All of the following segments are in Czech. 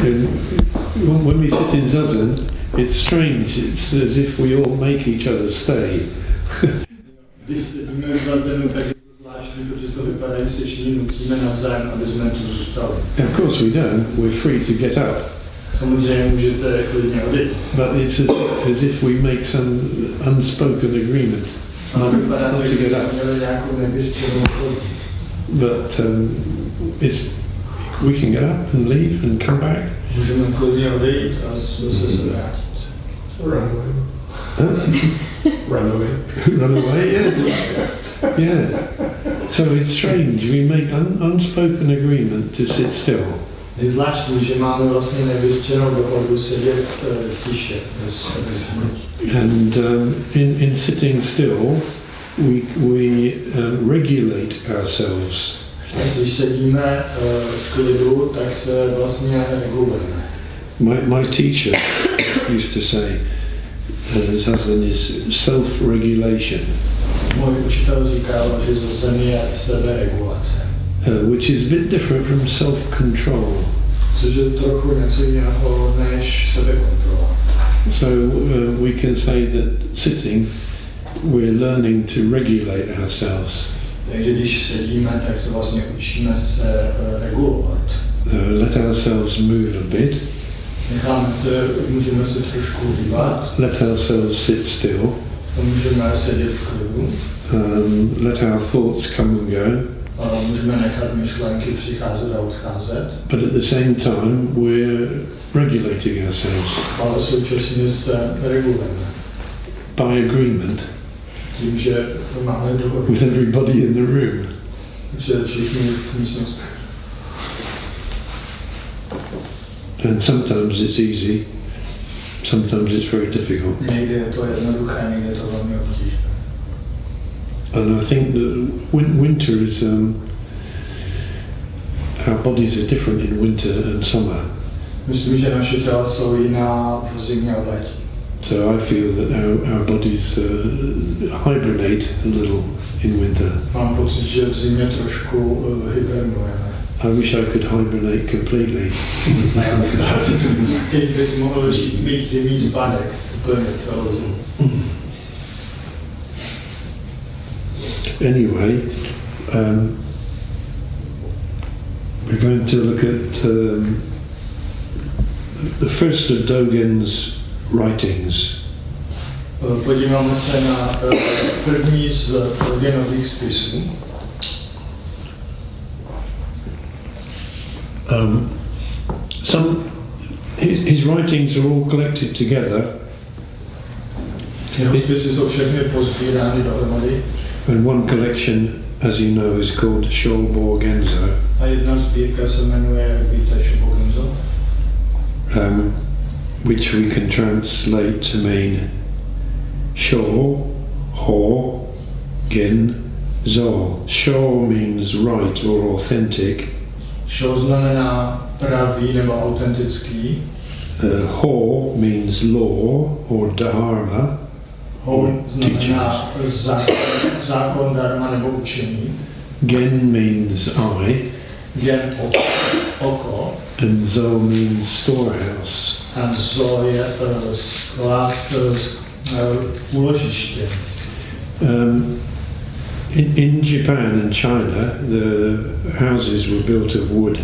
When we sit in zazen, it's strange. It's as if we all make each other stay. Když sedíme v zazenu, tak je to zvláštní, protože to vypadá, že se všichni nutíme navzájem, aby jsme tu zůstali. Of course we don't. We're free to get up. Samozřejmě můžete klidně odejít. But it's as if we make some unspoken agreement not to get up. But we can get up and leave and come back. Můžeme klidně odejít a zase se vrátit. Run away. Run away. Run away, yes. Yeah. So it's strange. We make unspoken agreement to sit still. Je zvláštní, že máme vlastně nevyřčenou dohodu sedět tiše. And in sitting still, we regulate ourselves. Když sedíme v klidu, tak se vlastně regulujeme. My teacher used to say, zazen is self-regulation. Můj učitel říkal, že zazen je seberegulace. Which is a bit different from self-control. Což je trochu něco jiného než sebekontrola. So we can say that sitting, we're learning to regulate ourselves. Takže když sedíme, tak se vlastně učíme se regulovat. Let ourselves move a bit. Můžeme se trošku hýbat. Let ourselves sit still. Můžeme sedět v klidu. Let our thoughts come and go. Můžeme nechat myšlenky přicházet a odcházet. But at the same time, we're regulating ourselves. Ale současně se regulujeme. By agreement. Tím, že máme dohodu. With everybody in the room. Že všichni v místnosti. And sometimes it's easy, sometimes it's very difficult. Někdy je to jednoduché, někdy je to velmi obtížné. And I think that winter is, our bodies are different in winter and summer. Myslím, že naše těla jsou jiná v zimě a v létě. So I feel that our bodies hibernate a little in winter. Mám pocit, že v zimě trošku hibernujeme. I wish I could hibernate completely. Teď bych mohl mít zimní spánek úplně celou zimu. Anyway, we're going to look at the first of Dogen's writings. Podíváme se na první z Dogenových spisů. His writings are all collected together. Jeho spisy jsou všechny pozbírány dohromady. And one collection, as you know, is called Shōbo Genzo. A jedna sbírka se jmenuje, jak víte, Shōbo Genzo. Which we can translate to mean Shō, Ho, Gen, Zo. Shō means right or authentic. Shō znamená pravý nebo autentický. Ho means law or dharma. Ho znamená zákon, dharma nebo učení. Gen means eye. Gen oko. And Zo means storehouse. A Zo je sklad, úložiště. In Japan and China, the houses were built of wood.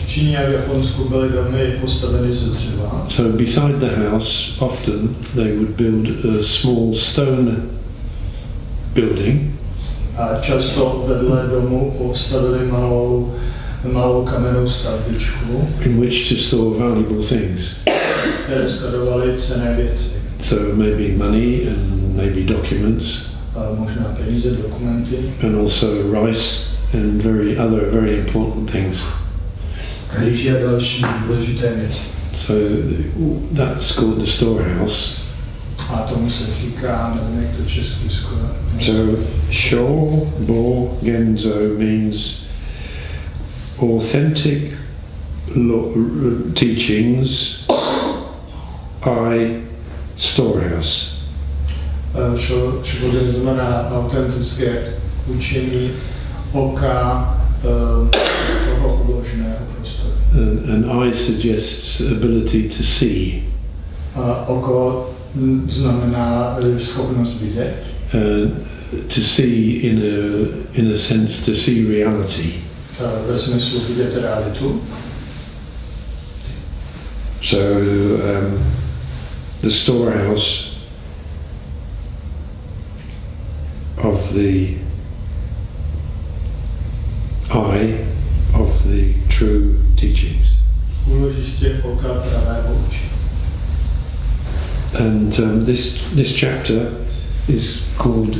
V Číně a v Japonsku byly domy postaveny ze dřeva. So beside the house, often they would build a small stone building. A často vedle domu postavili malou kamennou stavbičku, in which to store valuable things. které skladovaly cenné věci. So maybe money and maybe documents. Možná peníze, dokumenty. And also rice and other very important things. Rýži a další důležité věci. So that's called the storehouse. A tomu se říká, nevím jak to česky skoro. So Shōbo Genzo means authentic teachings, storehouse. Shōbo znamená autentické učení oka toho uloženého prostoru. An eye suggests ability to see. Oko znamená schopnost vidět. To see in a sense to see reality. Ve smyslu vidět realitu. So the storehouse of the eye of the true teachings. Úložiště oka pravého učení. And this chapter is called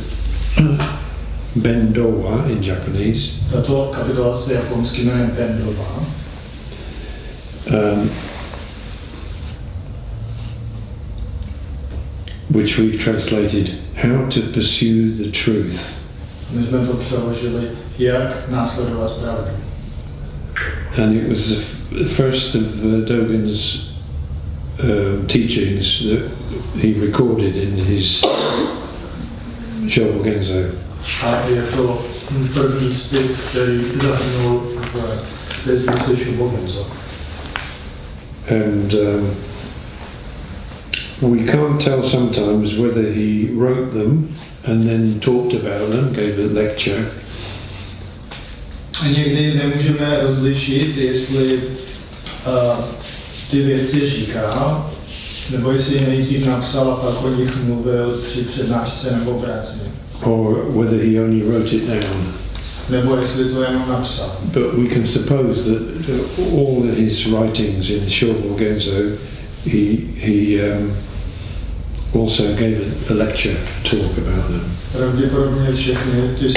Bendōwa in Japanese. Tato kapitola se japonsky jmenuje Bendōwa. Which we've translated How to Pursue the Truth. My jsme to přeložili, jak následovat pravdu. And it was the first of Dogen's teachings that he recorded in his Shobogenzo. A je to první spis, který zahrnul v té sbírce Shobogenzo. And we can't tell sometimes whether he wrote them and then talked about them, gave a lecture. A někdy nemůžeme rozlišit, jestli ty věci říká, nebo jestli je nejdřív napsal a pak o nich mluvil při přednášce nebo obráceně. Or whether he only wrote it down. Nebo jestli to jenom napsal. But we can suppose that all of his writings in Shobogenzo, he also gave a lecture talk about them. Pravděpodobně všechny ty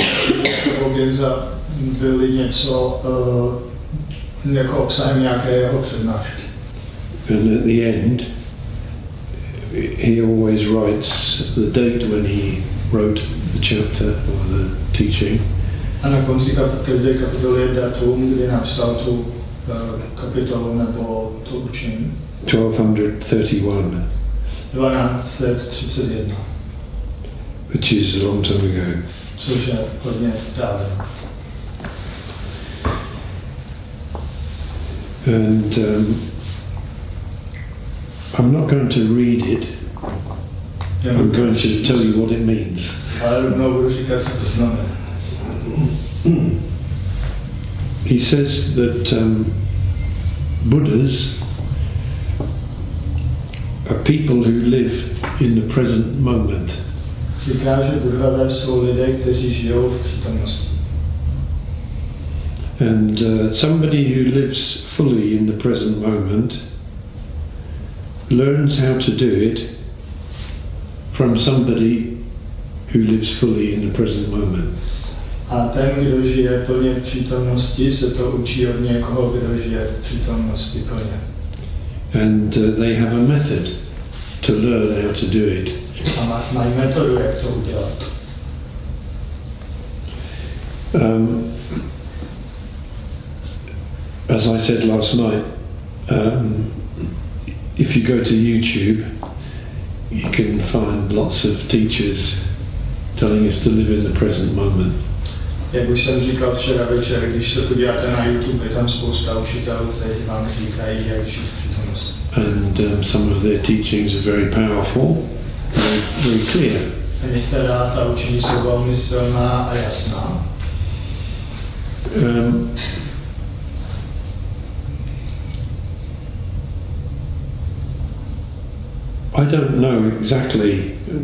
Shobogenza byly něco jako obsahem nějaké jeho přednášky. And at the end, he always writes the date when he wrote the chapter or the teaching. A na konci každé kapitoly je datum, kdy napsal tu kapitolu nebo to učení. 1231. 1231. Which is a long time ago. Což je hodně dávno. And I'm not going to read it. I'm going to tell you what it means. Ale rovnou budu říkat, co to znamená. He says that Buddhas are people who live in the present moment. Říká, že Buddhavé jsou lidé, kteří žijou v přítomnosti. And somebody who lives fully in the present moment learns how to do it from somebody who lives fully in the present moment. A ten, kdo žije plně v přítomnosti, se to učí od někoho, kdo žije v přítomnosti plně. And they have a method to learn how to do it. A mají metodu, jak to udělat. As I said last night, if you go to YouTube, you can find lots of teachers telling us to live in the present moment. Jak už jsem říkal včera večer, když se podíváte na YouTube, je tam spousta učitelů, kteří vám říkají, jak žít v přítomnosti. And some of their teachings are very powerful, very clear. A některá ta učení jsou velmi silná a jasná. I don't know exactly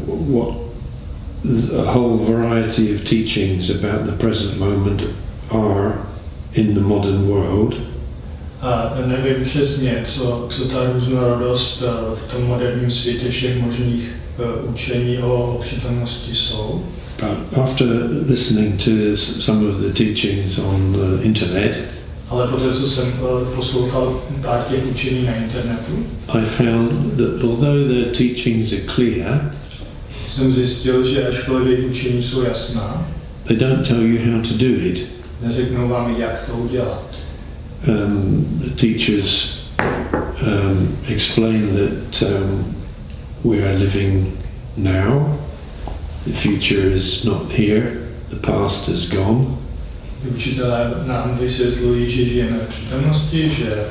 what a whole variety of teachings about the present moment are in the modern world. A nevím přesně, co ta různorodost v tom moderním světě všech možných učení o přítomnosti jsou. But after listening to some of the teachings on the internet, ale poté, co jsem poslouchal pár těch učení na internetu, I found that although their teachings are clear, jsem zjistil, že ačkoliv jejich učení jsou jasná, they don't tell you how to do it. Neřeknou vám, jak to udělat. The teachers explain that we are living now, the future is not here, the past is gone. Učitelé nám vysvětlují, že žijeme v přítomnosti, že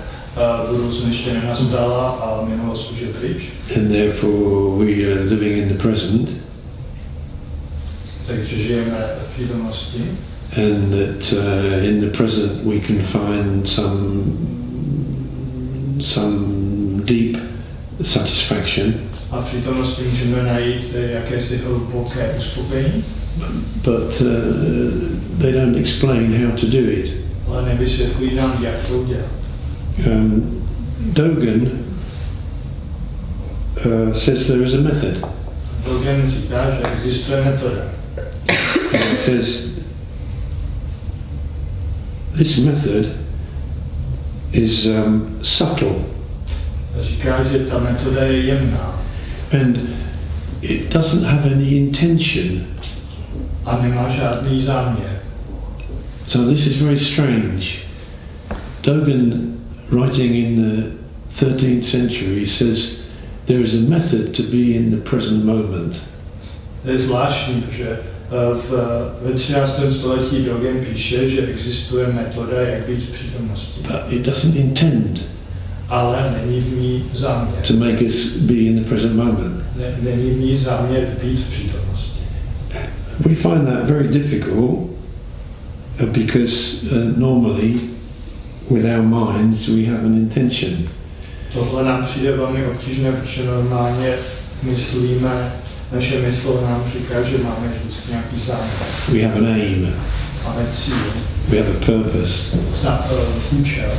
budoucnost ještě nenastala a minulost už je pryč. And therefore we are living in the present. Takže žijeme v přítomnosti. And that in the present we can find some deep satisfaction. A v přítomnosti můžeme najít jakési hluboké uspokojení. But they don't explain how to do it. Ale nevysvětlují nám, jak to udělat. Dogen says there is a method. Dogen říká, že existuje metoda. It says this method is subtle. Říká, že ta metoda je jemná. And it doesn't have any intention. A nemá žádný záměr. So this is very strange. Dogen, writing in the 13th century, says there is a method to be in the present moment. To je zvláštní, že ve 13. století Dogen píše, že existuje metoda, jak být v přítomnosti. But it doesn't intend Ale není v ní záměr. to make us be in the present moment. Není v ní záměr být v přítomnosti. We find that very difficult because normally with our minds we have an intention. Tohle nám přijde velmi obtížné, protože normálně myslíme, naše mysl nám říká, že máme vždycky nějaký záměr. We have an aim. Máme cíl. We have a purpose. Účel.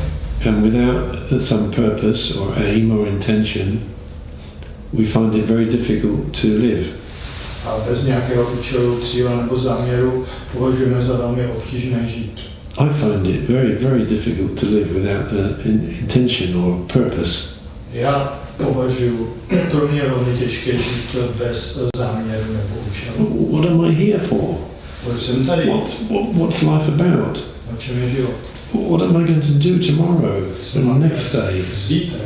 And without some purpose or aim or intention, we find it very difficult to live. A bez nějakého účelu, cíle nebo záměru považujeme za velmi obtížné žít. I find it very, very difficult to live without an intention or purpose. Já považuji pro mě velmi těžké žít bez záměru nebo účelu. What am I here for? Proč jsem tady? What's life about? O čem je život? What am I going to do tomorrow or next day? Zítra.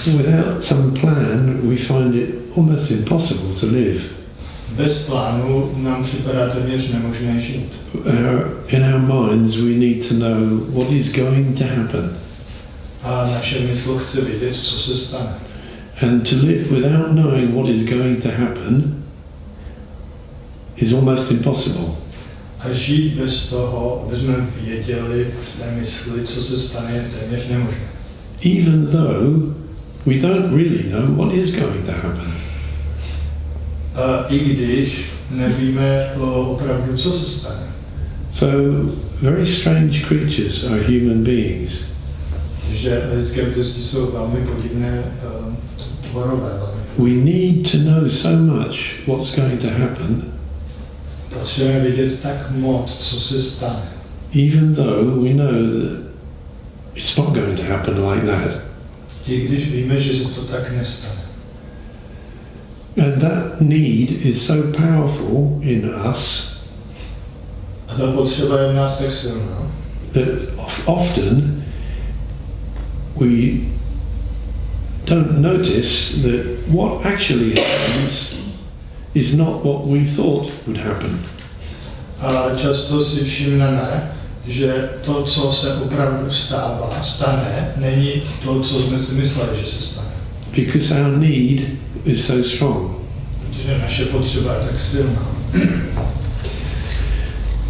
Without some plan, we find it almost impossible to live. Bez plánu nám připadá téměř nemožné žít. In our minds, we need to know what is going to happen. A naše mysl chce vědět, co se stane. And to live without knowing what is going to happen is almost impossible. A žít bez toho, aby jsme věděli v té mysli, co se stane, je téměř nemožné. Even though we don't really know what is going to happen. I když nevíme opravdu, co se stane. So, very strange creatures are human beings. Že lidské bytosti jsou velmi podivné tvorové. We need to know so much what's going to happen. Potřebujeme vědět tak moc, co se stane. Even though we know that it's not going to happen like that. I když víme, že se to tak nestane. And that need is so powerful in us. A ta potřeba je v nás tak silná. That often we don't notice that what actually happens is not what we thought would happen. A často si všimneme, že to, co se opravdu stane, není to, co jsme si mysleli, že se stane. Because our need is so strong. Protože naše potřeba je tak silná.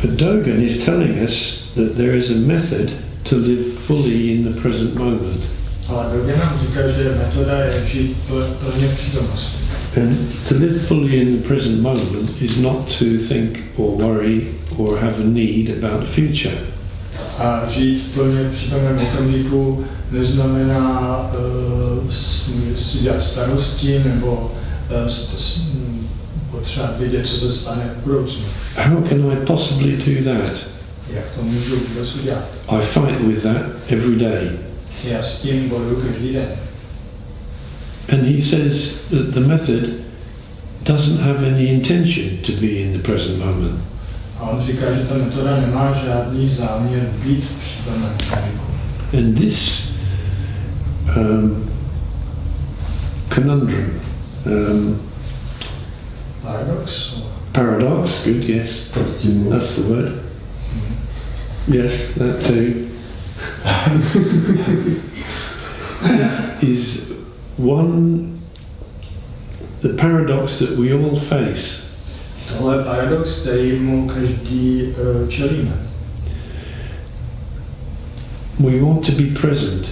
But Dogen is telling us that there is a method to live fully in the present moment. Ale Dogen nám říká, že metoda je žít plně v přítomnosti. And to live fully in the present moment is not to think or worry or have a need about the future. A žít plně v přítomném okamžiku neznamená si dělat starosti nebo potřebovat vědět, co se stane v budoucnu. How can I possibly do that? Jak to můžu vůbec udělat? I fight with that every day. Já s tím bojuju každý den. And he says that the method doesn't have any intention to be in the present moment. A on říká, že ta metoda nemá žádný záměr být v přítomném okamžiku. And this conundrum, paradox, good, yes, that's the word. Yes, that too. is the paradox that we all face. Tohle je paradox, kterému každý čelíme. We want to be present.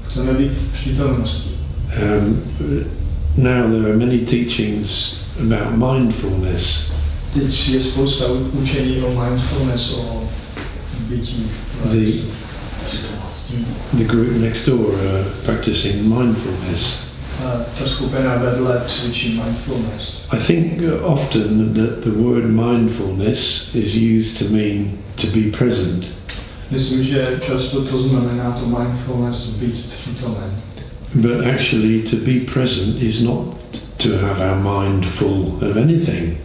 Chceme být v přítomnosti. Now there are many teachings about mindfulness. Teď je spousta učení o mindfulness, o bytí. The group next door are practicing mindfulness. Ta skupina vedle cvičí mindfulness. I think often that the word mindfulness is used to mean to be present. Myslím, že často to znamená to mindfulness, být přítomen. But actually to be present is not to have our mind full of anything.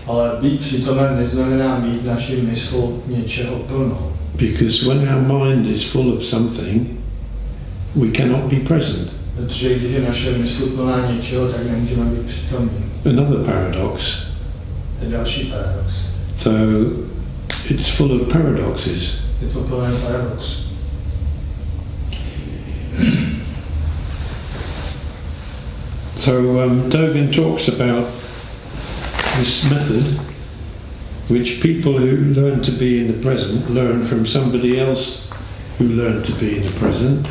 Ale být přítomen neznamená mít naši mysl něčeho plnou. Because when our mind is full of something, we cannot be present. Protože když je naše mysl plná něčeho, tak nemůžeme být přítomní. Another paradox. To je další paradox. So it's full of paradoxes. Je to plné paradox. So Dogen talks about this method which people who learn to be in the present learn from somebody else who learned to be in the present.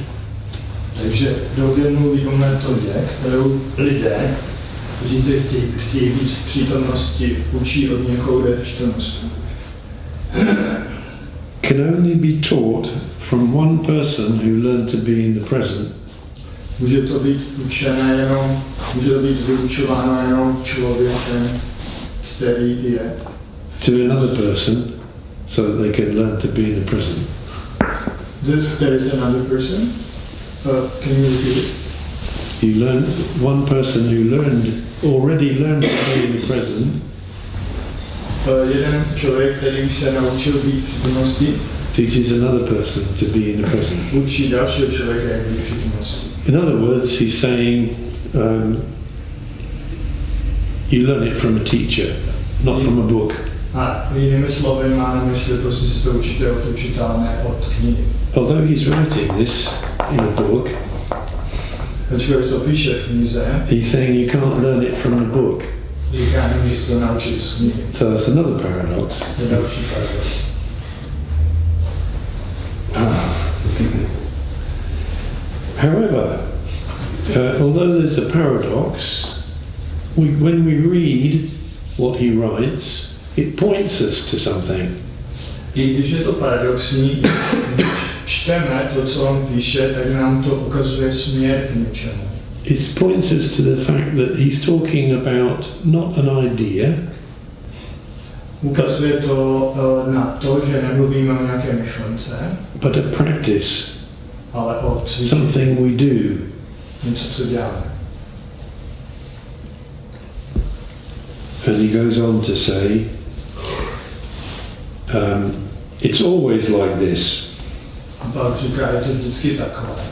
Takže Dogen mluví o metodě, kterou lidé, kteří chtějí být v přítomnosti, učí od někoho ve přítomnosti. Can only be taught from one person who learned to be in the present. Může to být učené jenom, může to být vyučováno jenom člověkem, který je. To another person, so that they can learn to be in the present. There is another person. Can you repeat it? You learn one person who already learned to be in the present. Jeden člověk, který už se naučil být v přítomnosti, teaches another person to be in the present. Učí dalšího člověka, jak být v přítomnosti. In other words, he's saying you learn it from a teacher, not from a book. A jinými slovy má na mysli, prostě si to učíte od učitele, ne od knihy. Although he's writing this in a book, ačkoliv to píše v knize, he's saying you can't learn it from the book. Říká, nemůžete to naučit z knihy. So that's another paradox. To je další paradox. However, although there's a paradox, when we read what he writes, it points us to something. I když je to paradoxní, když čteme to, co on píše, tak nám to ukazuje směr k něčemu. It points us to the fact that he's talking about not an idea, ukazuje to na to, že nemluvíme o nějaké myšlence, but a practice, ale o cvičení. something we do. Něco, co děláme. And he goes on to say, it's always like this. A pak říká, je to vždycky takové.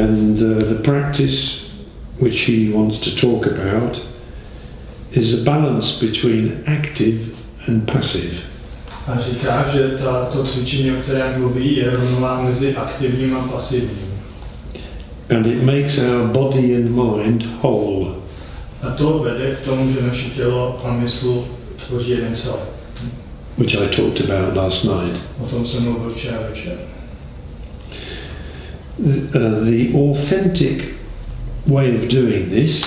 And the practice which he wants to talk about is a balance between active and passive. A říká, že to cvičení, o kterém mluví, je rovnováha mezi aktivním a pasivním. And it makes our body and mind whole. A to vede k tomu, že naše tělo a mysl tvoří jeden celek. Which I talked about last night. O tom jsem mluvil včera večer. The authentic way of doing this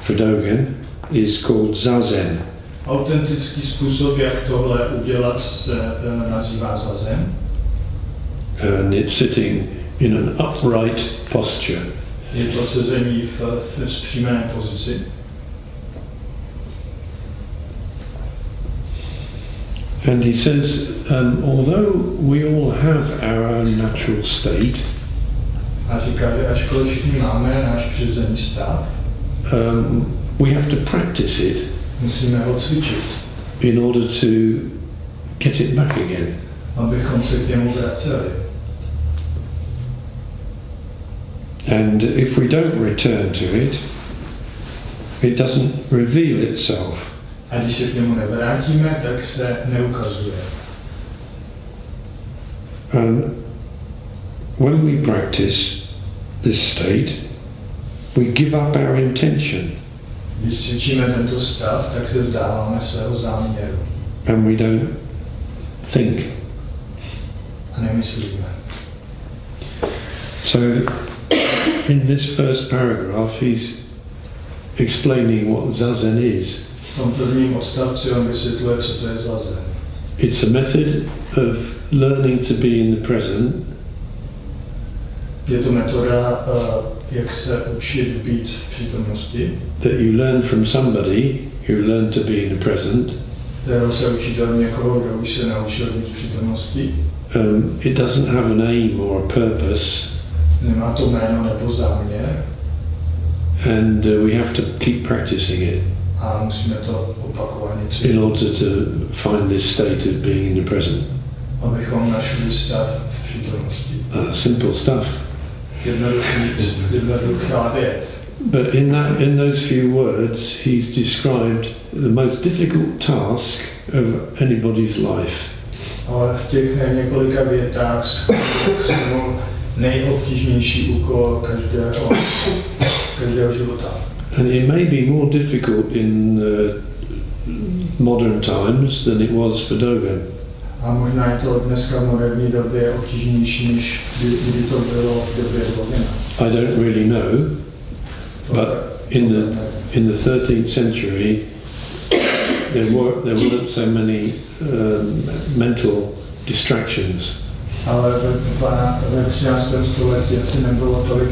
for Dogen is called zazen. Autentický způsob, jak tohle udělat, se nazývá zazen. And it's sitting in an upright posture. Je to sezení v zpřímené pozici. And he says, although we all have our own natural state, A říká, že ačkoliv všichni máme náš přirozený stav, we have to practice it musíme ho cvičit, in order to get it back again. abychom se k němu vraceli. And if we don't return to it, it doesn't reveal itself. A když se k němu nevrátíme, tak se neukazuje. And when we practice this state, we give up our intention. Když cvičíme tento stav, tak se vzdáváme svého záměru. And we don't think. A nemyslíme. So, in this first paragraph, he's explaining what zazen is. V tom prvním odstavci on vysvětluje, co to je zazen. It's a method of learning to be in the present. Je to metoda, jak se učit být v přítomnosti. That you learn from somebody who learned to be in the present. Kterou se učíte od někoho, kdo už se naučil být v přítomnosti. It doesn't have an aim or a purpose. Nemá to jméno nebo záměr. And we have to keep practicing it. A musíme to opakovaně cvičit. In order to find this state of being in the present. Abychom našli stav v přítomnosti. Simple stuff. Jednoduchá věc. But in those few words, he's described the most difficult task of anybody's life. Ale v těch několika větách jsou nejobtížnější úkol každého života. And it may be more difficult in modern times than it was for Dogen. A možná je to dneska v moderní době obtížnější, než kdy to bylo v době Dogena. I don't really know, but in the 13th century there weren't so many mental distractions. Ale ve 13. století asi nebylo tolik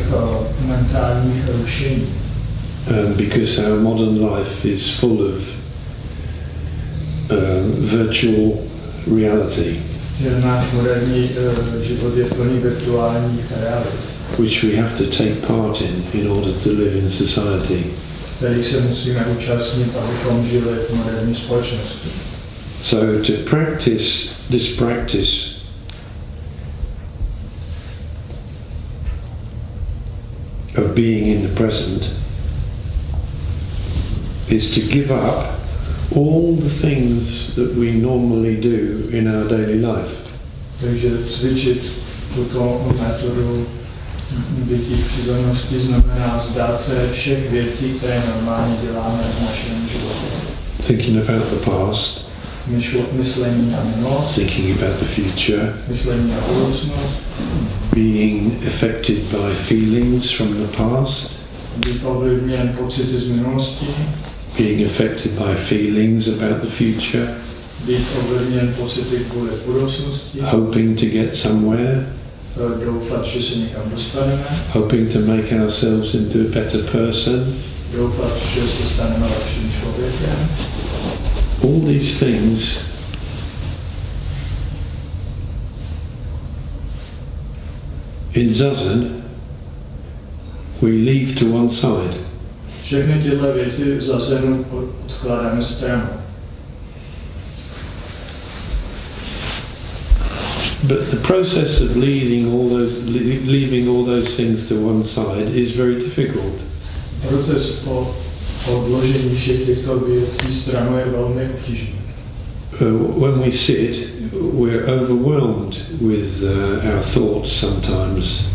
mentálních rušení. Because our modern life is full of virtual reality, Že náš moderní život je plný virtuálních realit, which we have to take part in order to live in society. kterých se musíme účastnit, abychom žili v moderní společnosti. So to practice this practice of being in the present is to give up all the things that we normally do in our daily life. Takže cvičit tuto metodu bytí v přítomnosti znamená vzdát se všech věcí, které normálně děláme v našem životě. Thinking about the past, Myšlení na minulost, thinking about the future, myšlení na budoucnost, being affected by feelings from the past, být ovlivněn pocity z minulosti, being affected by feelings about the future, být ovlivněn pocity kvůli budoucnosti, hoping to get somewhere, doufat, že se někam dostaneme, hoping to make ourselves into a better person. doufat, že se staneme lepším člověkem. All these things in zazen we leave to one side. Všechny tyhle věci v zazenu odkládáme stranou. But the process of leaving all those things to one side is very difficult. Proces odložení všech těchto věcí stranou je velmi obtížný. When we sit, we're overwhelmed with our thoughts sometimes.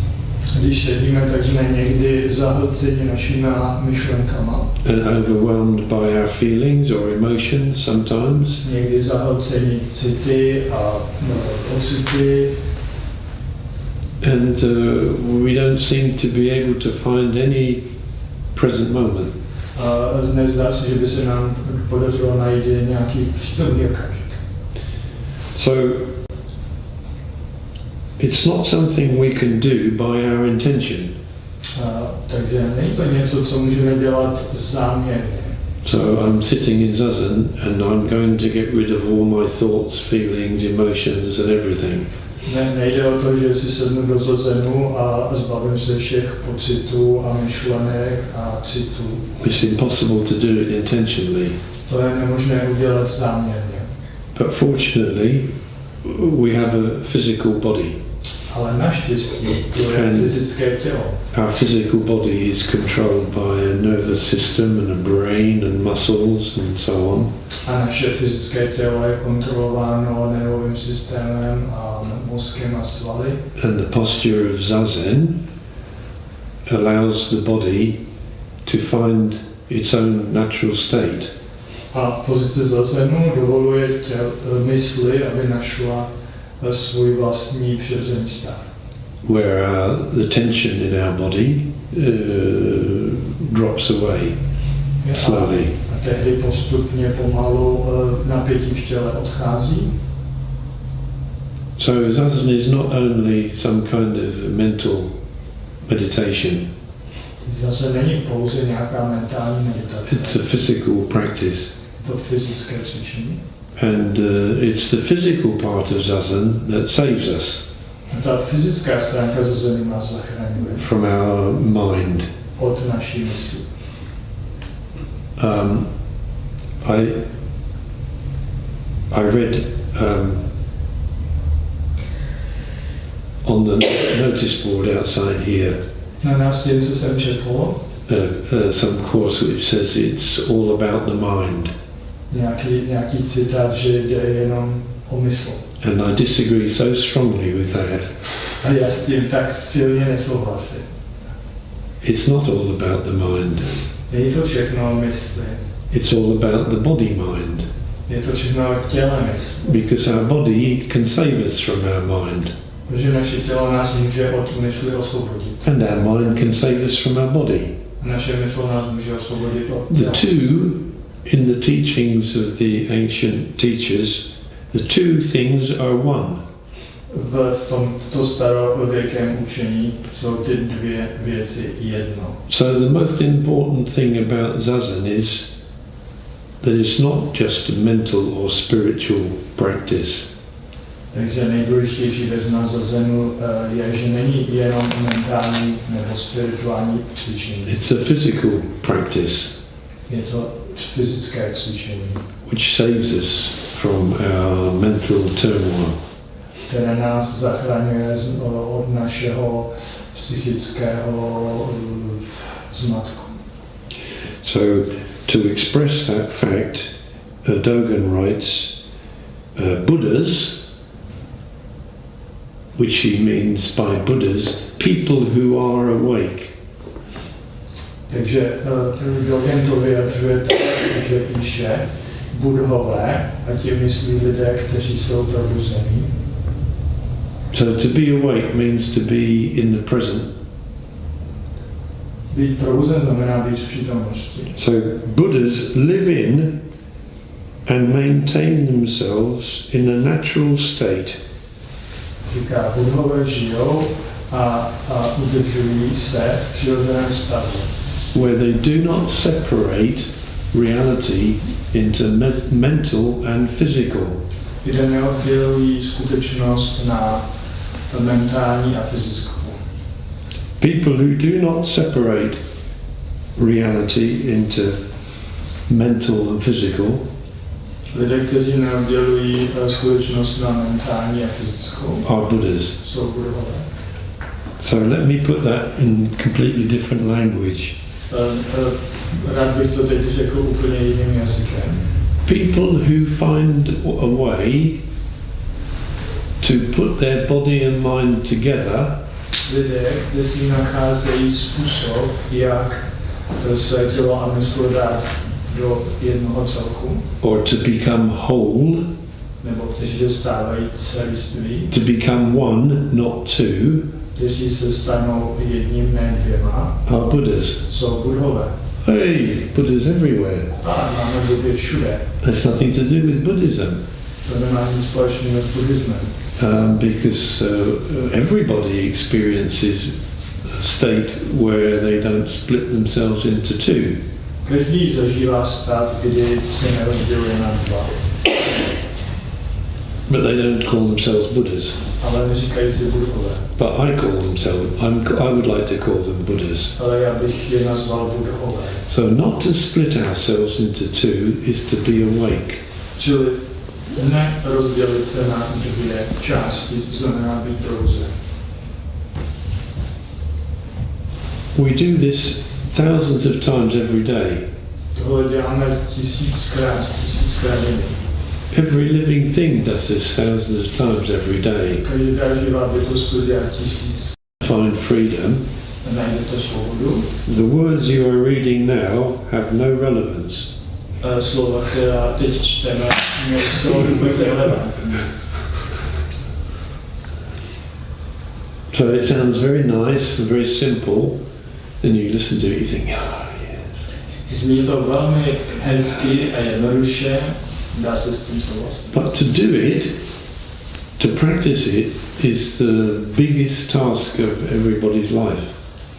Když sedíme, tak jsme někdy zahlceni našimi myšlenkama. And overwhelmed by our feelings or emotions sometimes. Někdy zahlceni city a pocity. And we don't seem to be able to find any present moment. A nezdá se, že by se nám podařilo najít nějaký přítomný okamžik. So it's not something we can do by our intention. Takže není to něco, co můžeme dělat záměrně. So I'm sitting in zazen and I'm going to get rid of all my thoughts, feelings, emotions and everything. Nejde o to, že si sednu do zazenu a zbavím se všech pocitů a myšlenek a citů. It's impossible to do it intentionally. To je nemožné udělat záměrně. But fortunately, we have a physical body. Ale naštěstí to je fyzické tělo. Our physical body is controlled by a nervous system and a brain and muscles and so on. A naše fyzické tělo je kontrolováno nervovým systémem a mozkem a svaly. And the posture of zazen allows the body to find its own natural state. A pozice zazenu dovoluje mysli, aby našla svůj vlastní přirozený stav. Where the tension in our body drops away slowly. A tehdy postupně pomalu napětí v těle odchází. So zazen is not only some kind of mental meditation. Zase není pouze nějaká mentální meditace. It's a physical practice. To fyzické cvičení. And it's the physical part of zazen that saves us. A ta fyzická stránka zazenu nás zachraňuje. From our mind. Od naší mysli. I read on the notice board outside here Na nástěnce jsem četl some course which says it's all about the mind. nějaký citát, že jde jenom o mysl. And I disagree so strongly with that. A já s tím tak silně nesouhlasím. It's not all about the mind. Není to všechno o mysli. It's all about the body mind. Je to všechno o těle mysli. Because our body can save us from our mind. Protože naše tělo nás může od mysli osvobodit. And our mind can save us from our body. A naše mysl nás může osvobodit od The těla. two, in the teachings of the ancient teachers, the two things are one. V tomto starověkém učení jsou ty dvě věci jedno. So the most important thing about zazen is that it's not just a mental or spiritual practice. Takže nejdůležitější věc na zazenu je, že není jenom mentální nebo spirituální cvičení. It's a physical practice. Je to fyzické cvičení, which saves us from our mental turmoil. které nás zachraňuje od našeho psychického zmatku. So to express that fact, Dogen writes, Buddhas, which he means by Buddhas, people who are awake. Takže Dogen to vyjadřuje tak, že píše budhové, a tím myslí lidé, kteří jsou probuzení. So to be awake means to be in the present. Být probuzen znamená být v přítomnosti. So Buddhas live in and maintain themselves in a natural state. Říká, budhové žijou a udržují se v přirozeném stavu. Where they do not separate reality into mental and physical. Kde neoddělují skutečnost na mentální a fyzickou. People who do not separate reality into mental and physical Lidé, kteří neoddělují skutečnost na mentální a fyzickou, are Buddhas. jsou budhové. So let me put that in completely different language. Rád bych to teď řekl úplně jiným jazykem. People who find a way to put their body and mind together Lidé, kteří nacházejí způsob, jak své tělo a mysl dát do jednoho celku, or to become whole, nebo kteří se stávají celiství, to become one, not two, kteří se stanou jedním, ne dvěma, are Buddhas. jsou budhové. Hey, Buddhas everywhere. A máme Budhy všude. That's nothing to do with Buddhism. To nemá nic společného s buddhismem. Because everybody experiences a state where they don't split themselves into two. Každý zažívá stav, kdy se nerozděluje na dva. But they don't call themselves Buddhas. Ale neříkají si budhové. But I call themselves, I would like to call them Buddhas. Ale já bych je nazval budhové. So not to split ourselves into two is to be awake. Čili nerozdělit se na dvě části, znamená být probuzen. We do this thousands of times every day. Tohle děláme tisíckrát denně. Every living thing does this thousands of times every day. Každá živá bytost to dělá tisíc. Find freedom. Najdete svobodu. The words you are reading now have no relevance. Slova, která teď čteme, nejsou vůbec relevantní. So it sounds very nice and very simple. Then you listen to it, you think, oh yes. Zní to velmi hezky a jednoduše, dá se s tím souhlasit. But to do it, to practice it, is the biggest task of everybody's life.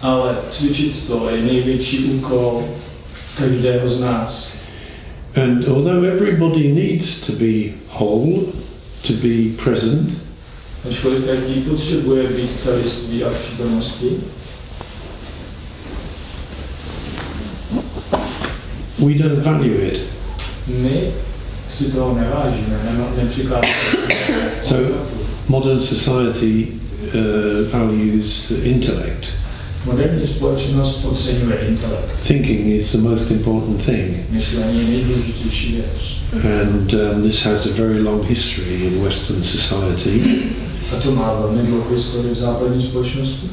Ale cvičit to je největší úkol každého z nás. And although everybody needs to be whole, to be present, Ačkoliv každý potřebuje být celiství a v přítomnosti, we don't value it. my si toho nevážíme, nepřikládáme. So modern society values the intellect. Moderní společnost oceňuje intelekt. Thinking is the most important thing. Myšlení je nejdůležitější věc. And this has a very long history in Western society. A to má velmi dlouhou historii v západní společnosti.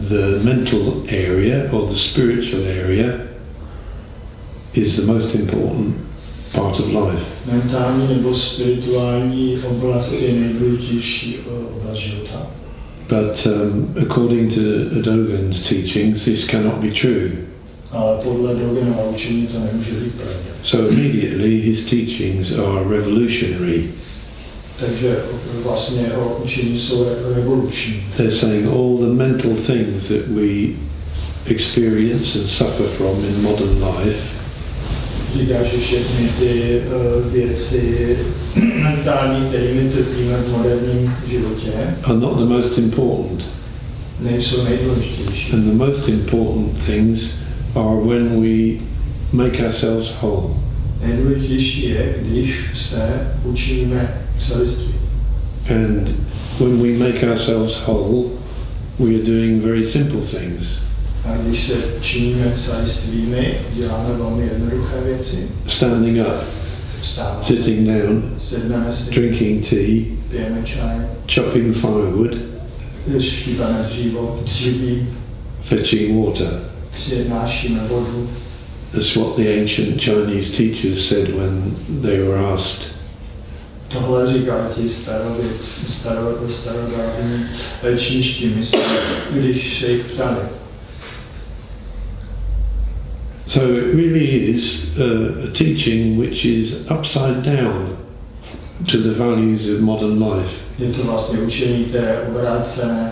The mental area or the spiritual area is the most important part of life. Mentální nebo spirituální oblast je nejdůležitější oblast života. But according to Dogen's teachings, this cannot be true. Ale podle Dogenova učení to nemůže být pravda. So immediately his teachings are revolutionary. Takže vlastně jeho učení jsou revoluční. They're saying all the mental things that we experience and suffer from in modern life Říká, že všechny ty věci mentální, kterými trpíme v moderním životě, are not the most important. nejsou nejdůležitější. And the most important things are when we make ourselves whole. Nejdůležitější je, když se učíme celiství. And when we make ourselves whole, we are doing very simple things. A když se činíme celistvými, děláme velmi jednoduché věci. Standing up, Vstáváme, sitting down, sedneme si, drinking tea, pijeme čaj, chopping firewood, štípeme dříví, fetching water. přinášíme vodu. That's what the ancient Chinese teachers said when they were asked, Tohle říkali ti starodávní čínští mistři, když se jich ptali. so it really is a teaching which is upside down to the values of modern life. Je to vlastně učení, které je obrácené,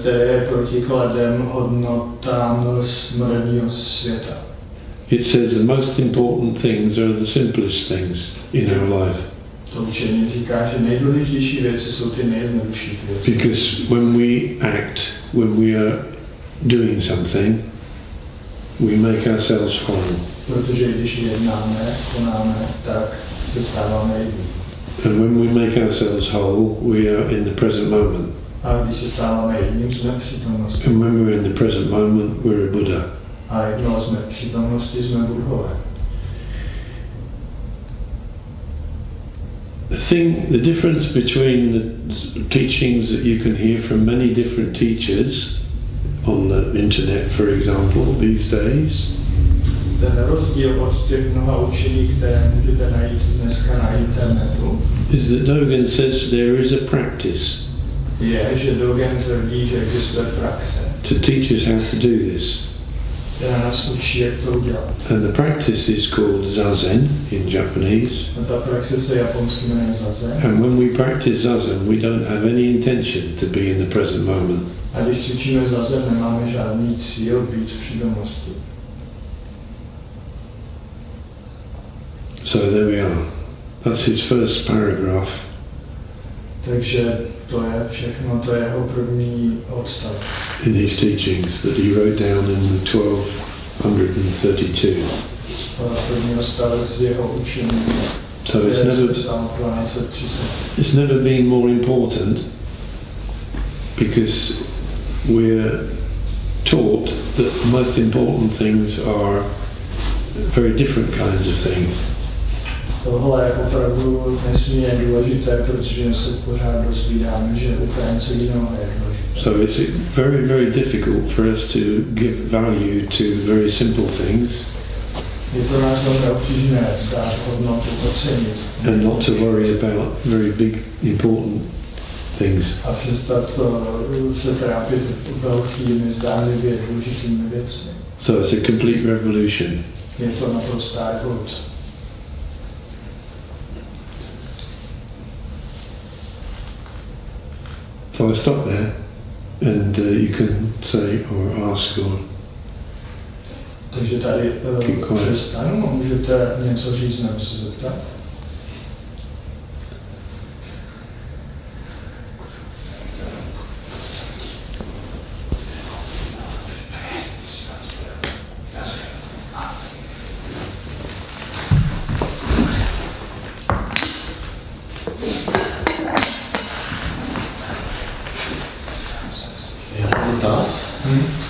které je protikladem hodnotám z moderního světa. It says the most important things are the simplest things in our life. To učení říká, že nejdůležitější věci jsou ty nejjednodušší věci. Because when we act, when we are doing something, we make ourselves whole. Protože když jednáme, konáme, tak se stáváme jedním. And when we make ourselves whole, we are in the present moment. A když se stáváme jedním, jsme v přítomnosti. And when we're in the present moment, we're a Buddha. A jednou jsme v přítomnosti, jsme budhové. The difference between the teachings that you can hear from many different teachers on the internet, for example, these days, Ten rozdíl od těch mnoha učení, které můžete najít dneska na internetu, is that Dogen says there is a practice je, že Dogen tvrdí, že existuje praxe, to teach us how to do this. která nás učí, jak to udělat. And the practice is called Zazen in Japanese. A ta praxe se japonsky jmenuje Zazen. And when we practice Zazen, we don't have any intention to be in the present moment. A když cvičíme Zazen, nemáme žádný cíl být v přítomnosti. So there we are. That's his first paragraph. Takže to je všechno, to je jeho první odstavec. In his teachings that he wrote down in 1232. První odstavec jeho učení. So it's never been more important because we're taught that the most important things are very different kinds of things. Tohle je opravdu nesmírně důležité, protože se pořád dozvídáme, že úplně něco jiného je důležité. So it's very, very difficult for us to give value to very simple things. Je pro nás velmi obtížné dát hodnotu, ocenit. And not to worry about very big, important things. A přestat se trápit velkými, zdánlivě důležitými věcmi. So it's a complete revolution. Je to naprostá revoluce. So I stop there, and you can say or ask or Takže tady přestanu a můžete něco říct nebo se zeptat.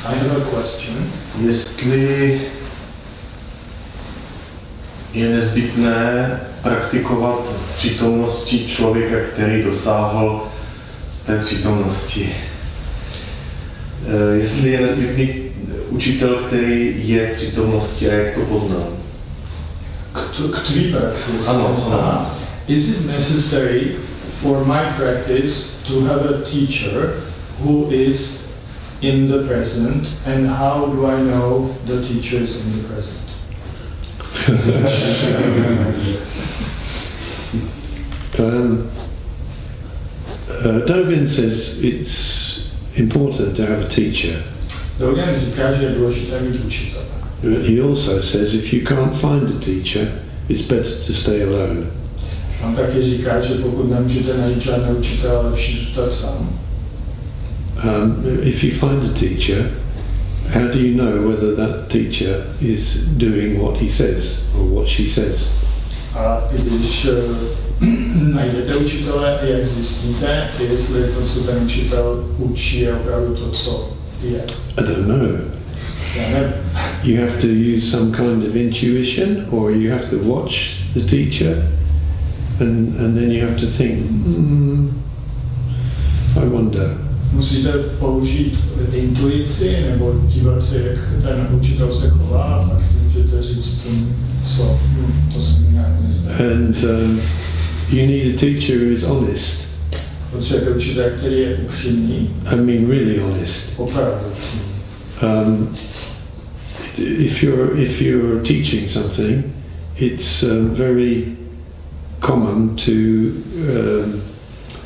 I have a question. Jestli je nezbytné praktikovat v přítomnosti člověka, který dosáhl té přítomnosti. Jestli je nezbytný učitel, který je v přítomnosti a jak to poznám. K tvý praxi. Ano. Is it necessary for my practice to have a teacher who is in the present, and how do I know the teacher is in the present? Dogen says it's important to have a teacher. Dogen říká, že je důležité mít učitele. He also says if you can't find a teacher, it's better to stay alone. On taky říká, že pokud nemůžete najít žádné učitele, lepší zůstat sám. If you find a teacher, how do you know whether that teacher is doing what he says or what she says? A když najdete učitele, jak zjistíte, jestli to, co ten učitel učí, je opravdu to, co je? I don't know. Já nevím. You have to use some kind of intuition, or you have to watch the teacher, and then you have to think, I wonder. Musíte použít intuici nebo dívat se, jak ten učitel se chová, a pak si můžete říct, co to se mi nějak nezdá. And you need a teacher who is honest. Potřebujete učitel, který je upřímný. I mean really honest. Opravdu upřímný. If you're teaching something, it's very common to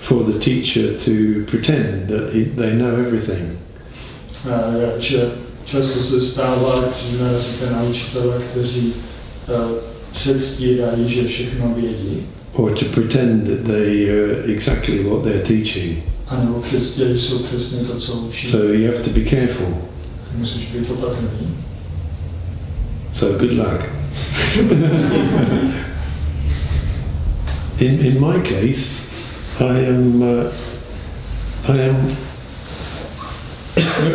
for the teacher to pretend that they know everything. Často se stává, že narazíte na učitele, kteří předstírají, že všechno vědí. Or to pretend that they are exactly what they're teaching. A nebo předstírají, že jsou přesně to, co učí. So you have to be careful. Musíš být opatrný. So good luck. In my case, I am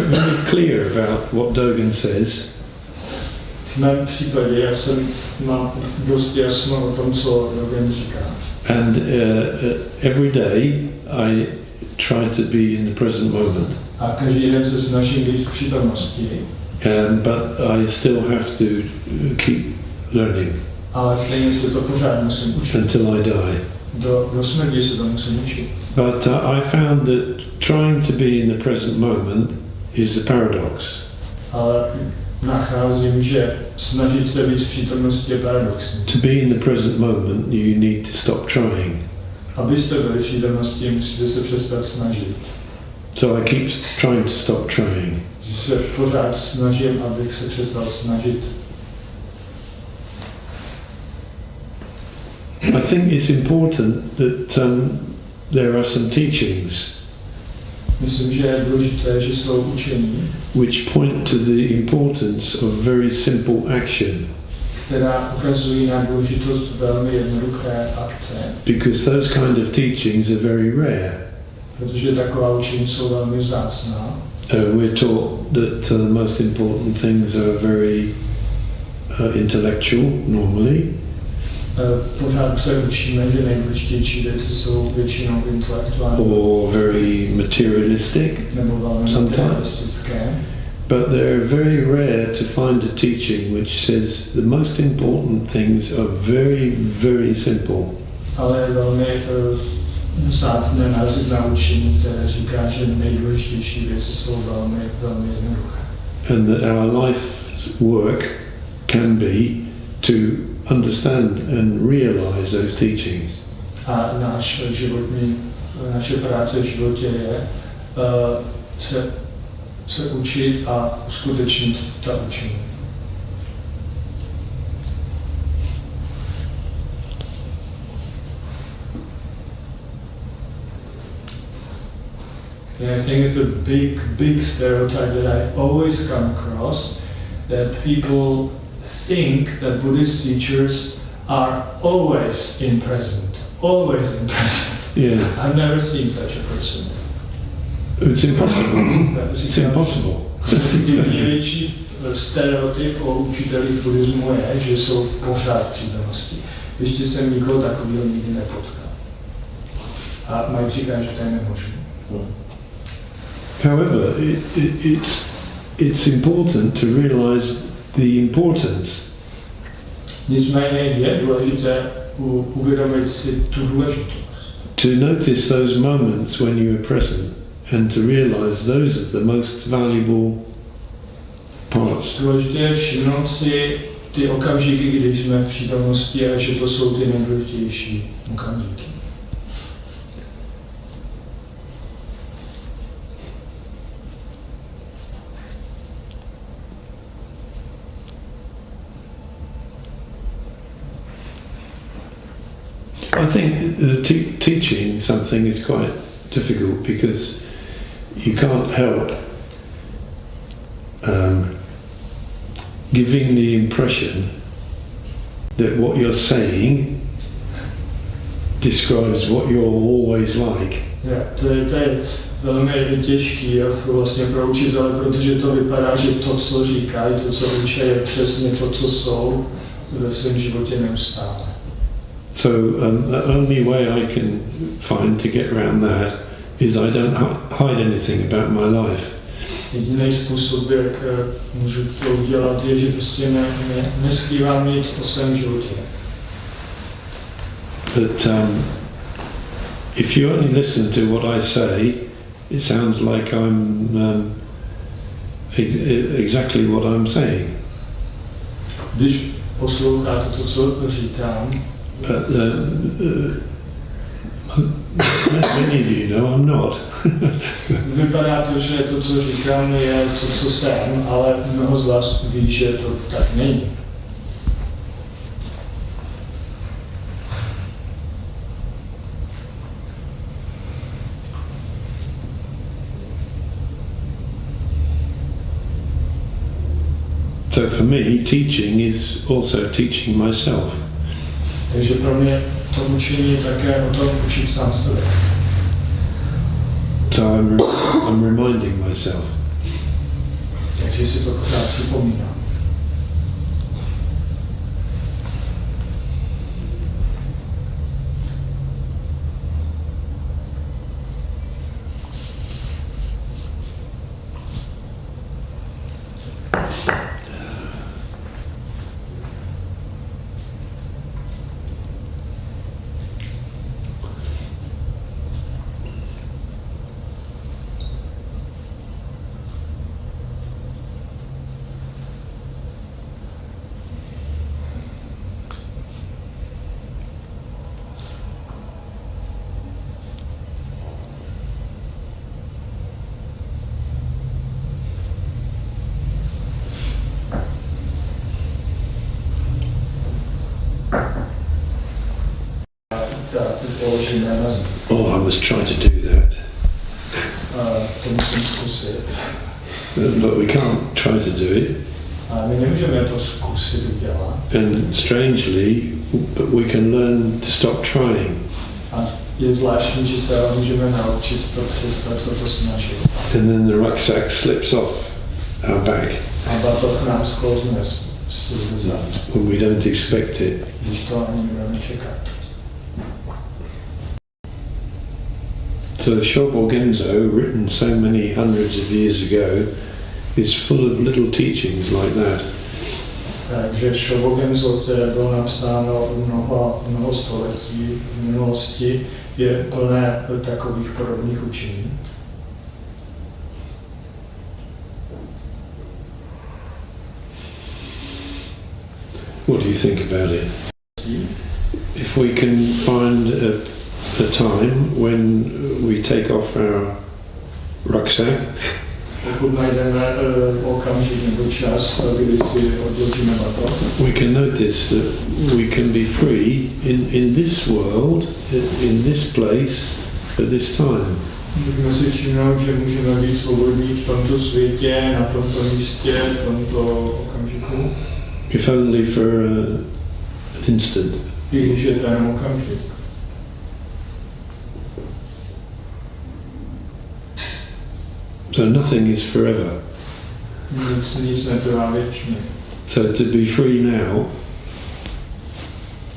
very clear about what Dogen says. V mém případě já mám dost jasno o tom, co Dogen říká. And every day I try to be in the present moment. A každý den se snažím být v přítomnosti. But I still have to keep learning. Ale stejně se to pořád musím učit. Until I die. Do smrti se to musím učit. But I found that trying to be in the present moment is a paradox. Ale nacházím, že snažit se být v přítomnosti je paradoxní. To be in the present moment, you need to stop trying. Abyste byli v přítomnosti, musíte se přestat snažit. So I keep trying to stop trying. Že se pořád snažím, abych se přestal snažit. I think it's important that there are some teachings Myslím, že je důležité, že jsou učení, which point to the importance of very simple action. Která ukazují na důležitost velmi jednoduché akce. Because those kind of teachings are very rare. Protože taková učení jsou velmi vzácná. We're taught that the most important things are very intellectual normally. Pořád se učíme, že nejdůležitější věci jsou většinou intelektuální or very materialistic, nebo velmi sometimes. materialistické. But they're very rare to find a teaching which says the most important things are very, very simple. Ale je velmi vzácné narazit na učení, které říká, že nejdůležitější věci jsou velmi, velmi jednoduché. And that our life's work can be to understand and realize those teachings. A naše práce v životě je se učit a uskutečnit ta učení. And I think it's a big stereotype that I always come across, that people think that Buddhist teachers are always in present. Yeah, I've never seen such a person. it's impossible. It's impossible. Největší stereotyp o učitelích buddhismu je, že jsou pořád v přítomnosti. Ještě jsem nikoho takového nikdy nepotkal. A mají říkat, že to je nemožné. However, it's important to realize the importance. Nicméně je důležité uvědomit si tu důležitost. To notice those moments when you are present and to realize those are the most valuable parts. Důležité je všimnout si ty okamžiky, kdy jsme v přítomnosti a že to jsou ty nejdůležitější okamžiky. I think teaching something is quite difficult because you can't help giving the impression that what you're saying describes what you're always like. To je velmi těžký vlastně pro učitele, protože to vypadá, že to, co říkají, to, co učí, je přesně to, co jsou ve svém životě neustále. So the only way I can find to get around that is I don't hide anything about my life. Jediný způsob, jak můžu to udělat, je, že prostě neskrývám nic o svém životě. But if you only listen to what I say, it sounds like I'm exactly what I'm saying. Když posloucháte to, co říkám, But many of you know I'm not. vypadá to, že to, co říkám, je to, co jsem, ale mnoho z vás ví, že to tak není. So for me, teaching is also teaching myself. Takže pro mě to učení je také o tom učit sám sebe. So I'm reminding myself. Takže si to pořád připomínám. Oh, I must try to do that. To musím zkusit. But we can't try to do it. A my nemůžeme to zkusit udělat. And strangely, we can learn to stop trying. A je zvláštní, že se můžeme naučit to přestat se to snažit. And then the rucksack slips off our back. A batoh nám sklouzne ze zad, when we don't expect it. když to ani nebudeme čekat. So Shobo Genzo, written so many hundreds of years ago, is full of little teachings like that. Takže Shobogenzo, které bylo napsáno mnoho století v minulosti, je plné takových podobných učení. What do you think about it? If we can find a time when we take off our rucksack, Pokud najdeme okamžik nebo čas, kdy si odložíme batoh, we can notice that we can be free in this world, in this place, at this time. můžeme si všimnout, že můžeme být svobodní v tomto světě, na tomto místě, v tomto okamžiku. If only for an instant. I když je to jenom okamžik. So nothing is forever. Nic netrvá věčně. So to be free now,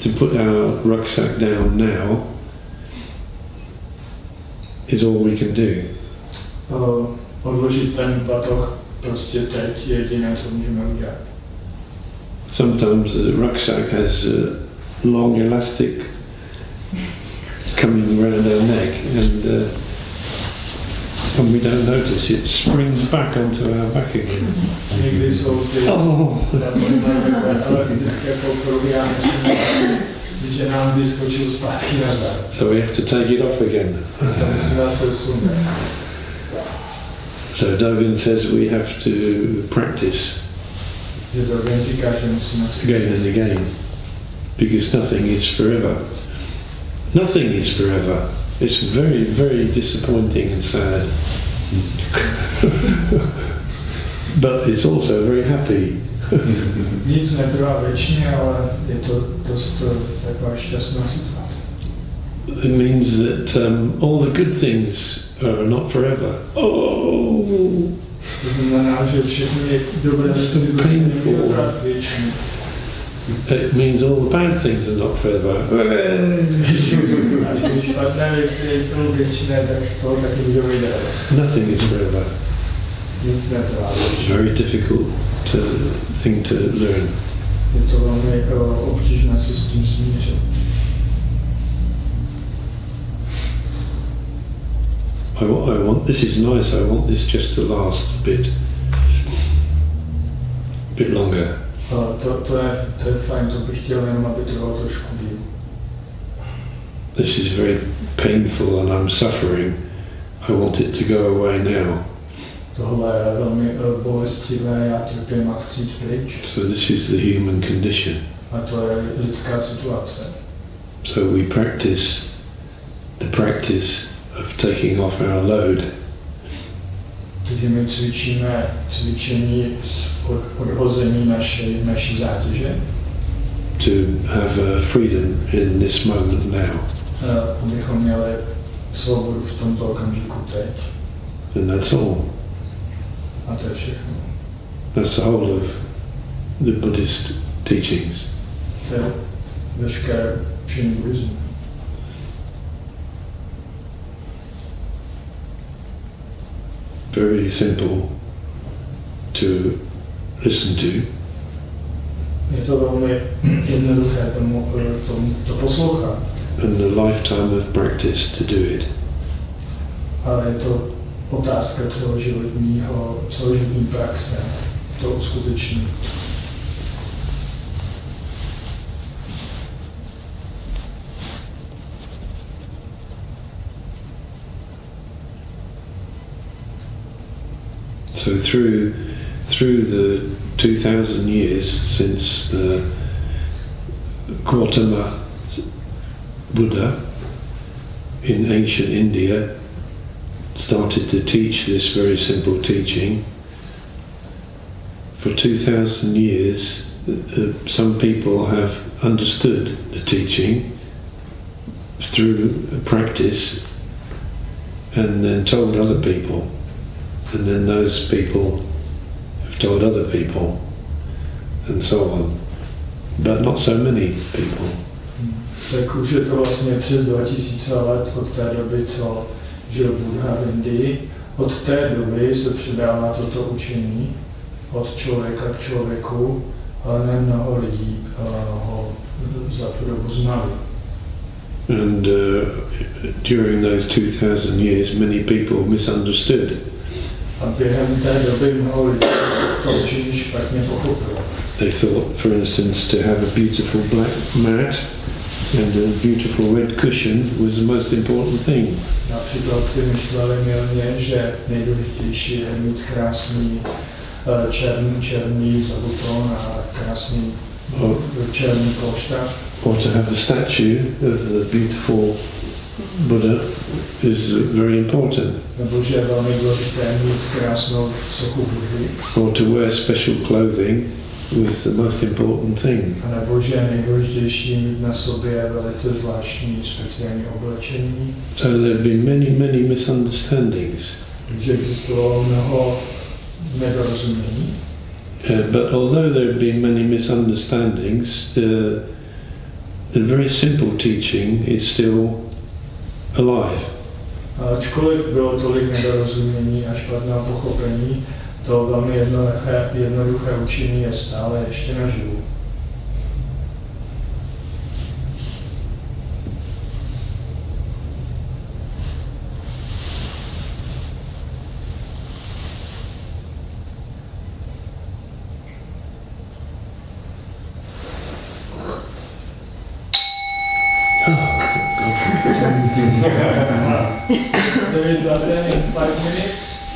to put our rucksack down now, is all we can do. Odložit ten batoh prostě teď je jediné, co můžeme udělat. Sometimes the rucksack has a long elastic coming around our neck, and we don't notice it springs back onto our back again. Někdy jsou ty elastické pokrovy a že nám vyskočil zpátky nazad. So we have to take it off again. To musíme se sunat. So Dogen says we have to practice Že Dogen říká, že musíme again and again, because nothing is forever. Nothing is forever. It's very, very disappointing and sad. But it's also very happy. Nic netrvá věčně, ale je to dost taková šťastná situace. It means that all the good things are not forever. Oh, To znamená, že všechny dobré so painful. věčně. It means all the bad things are not forever. A když špatné věci jsou věčné, tak z toho taky můžeme jít radost. Nothing is forever. Nic netrvá It's věčně. very difficult thing to learn. Je to velmi obtížné se s tím smířit. I want this is nice. I want this just to last a bit longer. To je fajn, to bych chtěl jenom, aby trvalo trošku díl. This is very painful and I'm suffering. I want it to go away now. Tohle je velmi bolestivé, já trpím a chci jít pryč. So this is the human condition. A to je lidská situace. So we practice the practice of taking off our load. Takže my cvičíme cvičení odhození naší zátěže. To have freedom in this moment now. Abychom měli svobodu v tomto okamžiku teď. And that's all. A to je všechno. That's the whole of the Buddhist teachings. To je veškeré učení buddhismu. Very simple to listen to. Je to velmi jednoduché to poslouchat. And a lifetime of practice to do it. Ale je to otázka celoživotní praxe to uskutečnit. So through the 2000 years since the Gautama Buddha in ancient India started to teach this very simple teaching, for 2000 years some people have understood the teaching through practice and then told other people. And then those people have told other people, and so on, but not so many people. Tak už je to vlastně přes 2000 let od té doby, co žil Buddha v Indii. Od té doby se předává toto učení od člověka k člověku, ale ne mnoho lidí ho za tu dobu znali. And during those 2000 years, many people misunderstood. A během té doby mnoho lidí to učení špatně pochopilo. They thought, for instance, to have a beautiful black mat and a beautiful red cushion was the most important thing. Například si mysleli mylně, že nejdůležitější je mít krásný černý zabuton a krásný černý polštář. Or to have a statue of the beautiful Buddha is very important. Nebo že je velmi důležité mít krásnou sochu Budhy. Or to wear special clothing was the most important thing. A nebo že je nejdůležitější mít na sobě velice zvláštní speciální oblečení. So there have been many misunderstandings. Takže existovalo mnoho nedorozumění. But although there have been many misunderstandings, the very simple teaching is still alive. Ačkoliv bylo tolik nedorozumění a špatného pochopení, to velmi jednoduché učení je stále ještě naživu. There is in 5 minutes.